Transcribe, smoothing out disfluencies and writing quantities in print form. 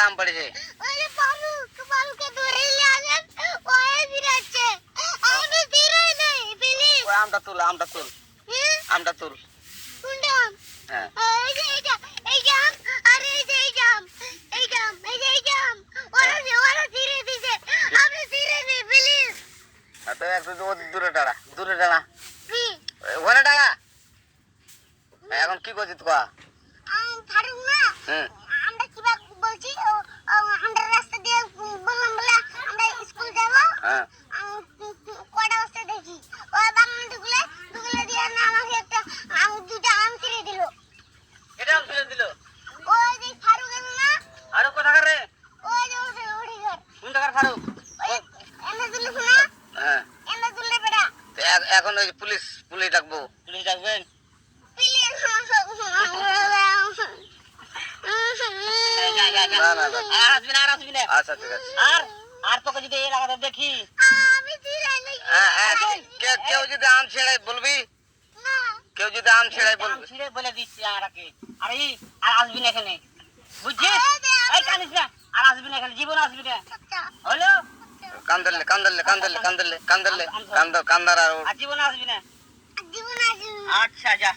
আম পড়েছে। ওরে পালুকে ধরে নিয়ে আসেন, ওই দিরাচ্ছে আমি দিরাই নাই প্লিজ। ওই আমটা তুল, আমটা তুল, আমটা তুল। কোনটা আম? হ্যাঁ এই যে এই যে আম, আরে এই যে আম, এই যে আম, এই যে আম, ওরা দিরে দিছে, আপনি দিরে নেই প্লিজ। তো একটু দূরে দাঁড়া, দূরে দাঁড়া, ওখানে দাঁড়া। এখন কি করছিস তুই? ফারুক না, হুম আমরা কিবা বলছি, আমরা রাস্তা দিয়ে বললাম বলে আমরা স্কুল যাবো। হ্যাঁ কটা বস্তা দেখি ওই বাগান ঢুকলে দিয়ে না আমাকে একটা দুটা আম ছিঁড়ে দিল। এটা আম ফেলে দিল। ওই যে ফারুক না, আরো কোথাকার রে? ওই যে ওঠে ঘর, কোন টাকার ফারুক? এনে দিলে শোনা, হ্যাঁ এনে দিলে বেড়া তো এখন ওই পুলিশ পুলিশ ডাকবো। পুলিশ ডাকবেন? না না না, আর আসবি না, আর আসবি না। আচ্ছা ঠিক আছে। আর তোকে যদি এই লাগাতে দেখি, আমি দিলাই নাকি কেউ যদি আম ছেড়ে বলবি, না, কেউ যদি আম ছেড়ে বলবি। ছিঁড়ে বলে দিচ্ছি আমাকে। আরে আর আসবি না এখানে, বুঝছিস? এই কানিস না, আর আসবি না এখানে, জীবন আসবি না। হলো? কান্দলে কান্দলে কান্দলে কান্দলে কান্দলে কান্দার আর আর জীবন আসবি না। জীবন আছে। আচ্ছা যা।